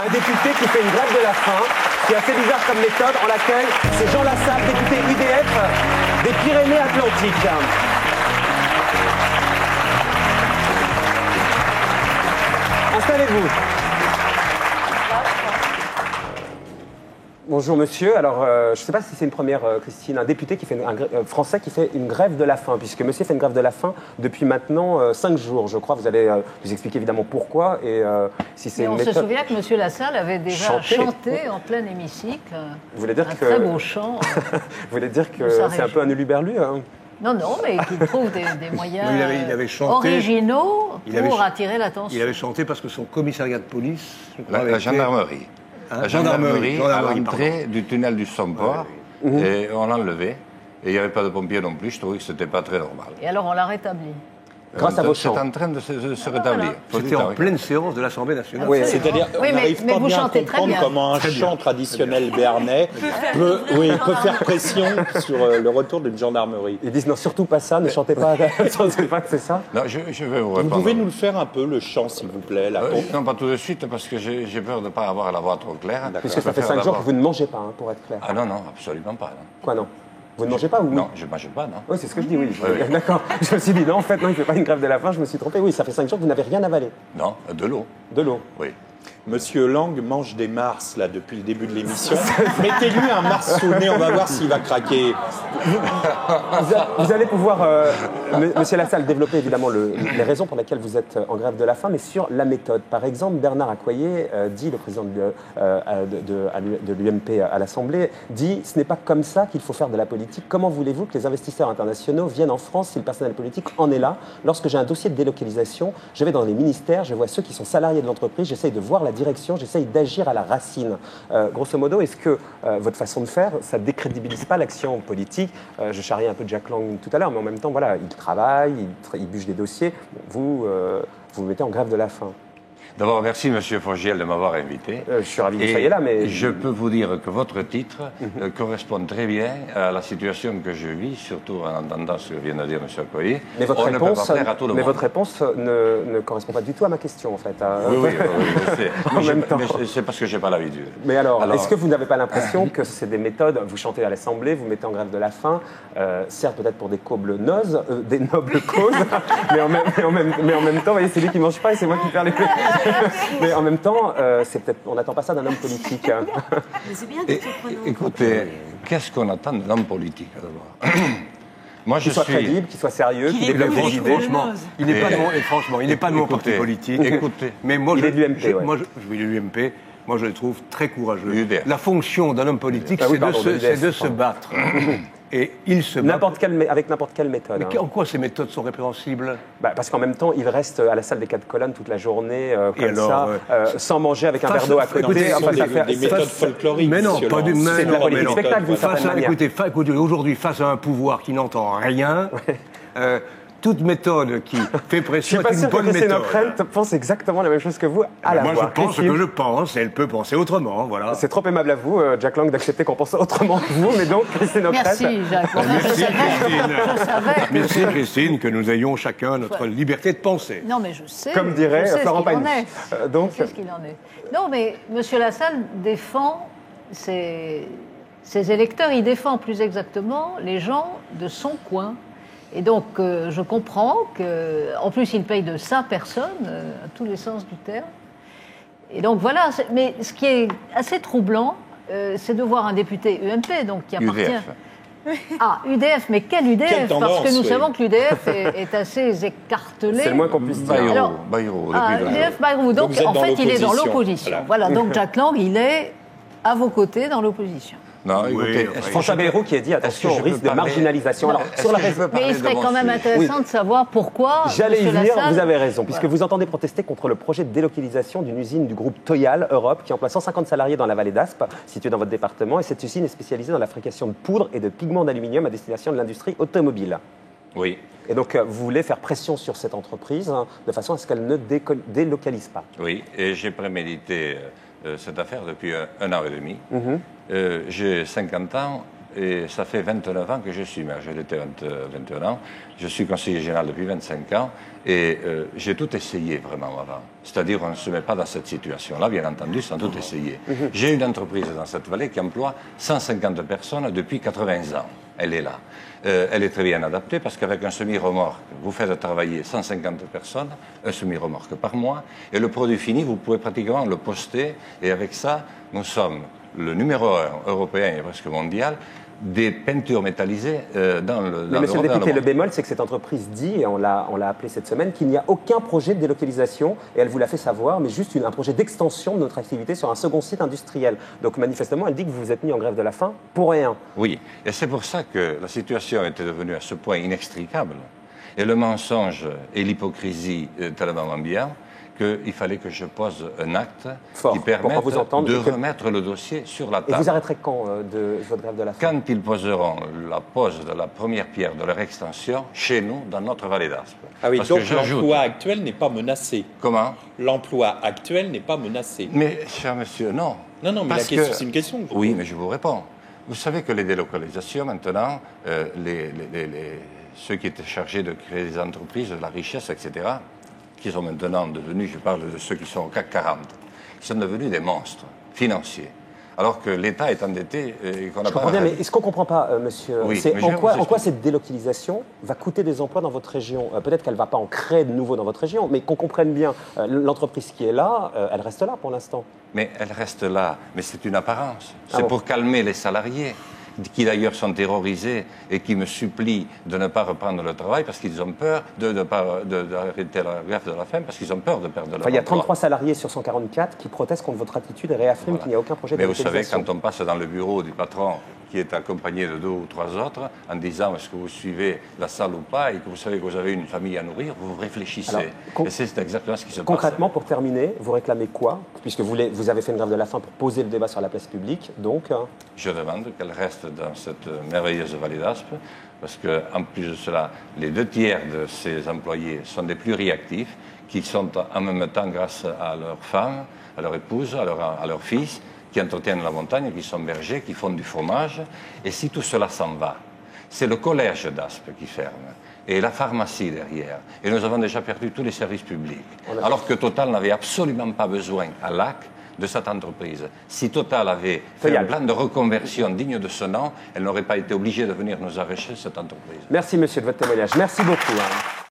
Un député qui fait une grève de la faim, qui est assez bizarre comme méthode, en laquelle c'est Jean Lassalle, député UDF des Pyrénées-Atlantiques. Installez-vous. Bonjour monsieur, alors je ne sais pas si c'est une première, Christine, un député qui fait français qui fait une grève de la faim, puisque monsieur fait une grève de la faim depuis maintenant 5 jours, je crois. Vous allez nous expliquer évidemment pourquoi et si c'est une méthode... On se souvient que monsieur Lassalle avait déjà chanté en plein hémicycle, très beau chant. Vous voulez dire que c'est un peu un uluberlu hein? Non, mais qu'il trouve des moyens il avait chanté, originaux pour attirer l'attention. Il avait chanté parce que son commissariat de police... La gendarmerie. La gendarmerie à l'entrée du tunnel du Somport, et on l'a enlevé. Et il n'y avait pas de pompiers non plus, je trouvais que ce n'était pas très normal. Et alors on l'a rétabli. Grâce à vos chants. C'est en train de se rétablir. C'était en pleine séance de l'Assemblée nationale. Oui, c'est-à-dire on n'arrive pas bien à comprendre comment un chant traditionnel béarnais peut faire pression sur le retour d'une gendarmerie. Ils disent non, surtout pas ça, ne chantez pas, c'est ça. Non, je vais vous répondre. Vous pouvez nous le faire un peu, le chant, s'il vous plaît non, pas tout de suite, parce que j'ai peur de ne pas avoir la voix trop claire. Puisque ça fait 5 jours que vous ne mangez pas, hein, pour être clair. Ah non, absolument pas. Non. Quoi, non? Vous ne mangez pas ou oui? Non, je ne mange pas, non. Oui, c'est ce que je dis, oui. D'accord. Je me suis dit, non, en fait, non, il ne fait pas une grève de la faim, je me suis trompé. Oui, ça fait 5 jours que vous n'avez rien avalé. Non, de l'eau. De l'eau. Oui. Monsieur Lang mange des mars, là, depuis le début de l'émission. Mettez-lui un mars sous le nez, on va voir s'il va craquer. Vous allez pouvoir, monsieur Lassalle, développer évidemment les raisons pour lesquelles vous êtes en grève de la faim, mais sur la méthode. Par exemple, Bernard Accoyer, dit, le président de l'UMP à l'Assemblée, dit « Ce n'est pas comme ça qu'il faut faire de la politique. Comment voulez-vous que les investisseurs internationaux viennent en France si le personnel politique en est là? Lorsque j'ai un dossier de délocalisation, je vais dans les ministères, je vois ceux qui sont salariés de l'entreprise, j'essaye de voir la direction, j'essaye d'agir à la racine. » Grosso modo, est-ce que votre façon de faire, ça ne décrédibilise pas l'action politique? Je charriais un peu Jack Lang tout à l'heure, mais en même temps, voilà, il travaille, il bûche des dossiers. Vous vous mettez en grève de la faim. D'abord, merci M. Fogiel de m'avoir invité. Je suis ravi que vous soyez là, mais... Je peux vous dire que votre titre correspond très bien à la situation que je vis, surtout en entendant ce que vient de dire M. Accoyer. Mais votre réponse ne correspond pas du tout à ma question, en fait. Oui, je sais. En même temps. Mais c'est parce que je n'ai pas l'habitude. Mais alors est-ce que vous n'avez pas l'impression que c'est des méthodes, vous chantez à l'Assemblée, vous mettez en grève de la faim, certes peut-être pour des nobles causes, mais en même temps, vous voyez, c'est lui qui ne mange pas et c'est moi qui perds les pieds. Mais en même temps, on n'attend pas ça d'un homme politique. Mais c'est bien que écoutez, qu'est-ce qu'on attend d'un homme politique, d'abord? Moi, qu'il soit crédible, qu'il soit sérieux, qu'il développe des idées. Il n'est pas de mon parti politique. Écoutez, mais moi, il est de l'UMP. Oui, de l'UMP. Moi, je le trouve très courageux. UDF. La fonction d'un homme politique, c'est de se battre. Et il se bat. Avec n'importe quelle méthode. Mais en quoi ces méthodes sont répréhensibles? Parce qu'en même temps, il reste à la salle des 4 colonnes toute la journée, sans manger avec un verre d'eau à côté. Des méthodes folkloriques. Mais non, pas du C'est de la politique spectacle, d'une certaine manière. Écoutez, aujourd'hui, face à un pouvoir qui n'entend rien, toute méthode qui fait pression est une bonne méthode. Je suis pas sûr que Christine O'Krent pense exactement la même chose que vous à la fois. Moi, je pense ce que je pense, et elle peut penser autrement, voilà. C'est trop aimable à vous, Jack Lang, d'accepter qu'on pense autrement que vous, mais donc, Christine O'Krent... Merci, Jacques. Merci, Christine, que nous ayons chacun notre liberté de penser. Non, mais je sais. Comme dirait Florent Pagny. Je sais ce qu'il en est. Non, mais M. Lassalle défend ses électeurs, il défend plus exactement les gens de son coin. Et donc, je comprends qu'en plus, il paye de sa personne, à tous les sens du terme. Et donc, voilà. Mais ce qui est assez troublant, c'est de voir un député UMP, donc qui appartient... UDF. Ah, UDF, mais quel UDF? Quelle tendance, parce que nous savons que l'UDF est assez écartelé. C'est le moins qu'on puisse dire. Bayrou, UDF, Bayrou. Donc, en fait, il est dans l'opposition. Voilà, donc Jack Lang, il est à vos côtés dans l'opposition. Non, écoutez, François Bayrou qui a dit attention au risque de marginalisation. Alors, mais il serait quand même intéressant de savoir pourquoi. J'allais y venir, vous avez raison, puisque vous entendez protester contre le projet de délocalisation d'une usine du groupe Toyal Europe qui emploie 150 salariés dans la vallée d'Aspe, située dans votre département. Et cette usine est spécialisée dans la fabrication de poudre et de pigments d'aluminium à destination de l'industrie automobile. Oui. Et donc, vous voulez faire pression sur cette entreprise de façon à ce qu'elle ne délocalise pas. Oui, et j'ai prémédité cette affaire depuis un an et demi. J'ai 50 ans, et ça fait 29 ans que je suis maire. J'ai été 21 ans. Je suis conseiller général depuis 25 ans. Et j'ai tout essayé vraiment avant. C'est-à-dire on ne se met pas dans cette situation-là, bien entendu, sans tout essayer. J'ai une entreprise dans cette vallée qui emploie 150 personnes depuis 80 ans. Elle est là. Elle est très bien adaptée parce qu'avec un semi-remorque, vous faites travailler 150 personnes, un semi-remorque par mois, et le produit fini, vous pouvez pratiquement le poster. Et avec ça, nous sommes le numéro 1 européen et presque mondial des peintures métallisées dans le Mais monsieur le député, le bémol, c'est que cette entreprise dit, et on l'a appelé cette semaine, qu'il n'y a aucun projet de délocalisation, et elle vous l'a fait savoir, mais juste un projet d'extension de notre activité sur un second site industriel. Donc manifestement, elle dit que vous vous êtes mis en grève de la faim pour rien. Oui, et c'est pour ça que la situation était devenue à ce point inextricable, et le mensonge et l'hypocrisie tellement bien, qu'il fallait que je pose un acte qui permette de remettre le dossier sur la table. Et vous arrêterez quand de votre grève de la faim? Quand ils poseront la pose de la première pierre de leur extension chez nous, dans notre vallée d'Aspe. Ah oui, donc l'emploi actuel n'est pas menacé. Comment? L'emploi actuel n'est pas menacé. Mais, cher monsieur, non. Non, mais c'est une question. Oui, mais je vous réponds. Vous savez que les délocalisations, maintenant, ceux qui étaient chargés de créer des entreprises, de la richesse, etc., qui sont maintenant devenus, je parle de ceux qui sont au CAC 40, qui sont devenus des monstres financiers. Alors que l'État est endetté et qu'on n'a pas... Je comprends bien, mais est-ce qu'on ne comprend pas, monsieur, oui, en quoi cette délocalisation va coûter des emplois dans votre région? Peut-être qu'elle ne va pas en créer de nouveaux dans votre région, mais qu'on comprenne bien, l'entreprise qui est là, elle reste là pour l'instant. Mais elle reste là, mais c'est une apparence. C'est pour calmer les salariés, qui d'ailleurs sont terrorisés et qui me supplient de ne pas reprendre le travail parce qu'ils ont peur d'arrêter la grève de la faim, parce qu'ils ont peur de perdre leur emploi. Il y a 33 salariés sur 144 qui protestent contre votre attitude et réaffirment qu'il n'y a aucun projet de délocalisation. Mais vous savez, quand on passe dans le bureau du patron qui est accompagné de 2 ou 3 autres, en disant est-ce que vous suivez la salle ou pas, et que vous savez que vous avez une famille à nourrir, vous réfléchissez. Et c'est exactement ce qui se passe. Concrètement, pour terminer, vous réclamez quoi? Puisque vous avez fait une grève de la faim pour poser le débat sur la place publique, donc... Je demande qu'elle reste dans cette merveilleuse vallée d'Aspe, parce qu'en plus de cela, les 2 tiers de ces employés sont des plus réactifs, qui sont en même temps, grâce à leurs femmes, à leur épouse, à leurs fils, qui entretiennent la montagne, qui sont bergers, qui font du fromage. Et si tout cela s'en va, c'est le collège d'Aspe qui ferme, et la pharmacie derrière. Et nous avons déjà perdu tous les services publics. Alors que Total n'avait absolument pas besoin, à Lac, de cette entreprise. Si Total avait fait un plan de reconversion digne de ce nom, elle n'aurait pas été obligée de venir nous arracher cette entreprise. Merci, monsieur, de votre témoignage. Merci beaucoup.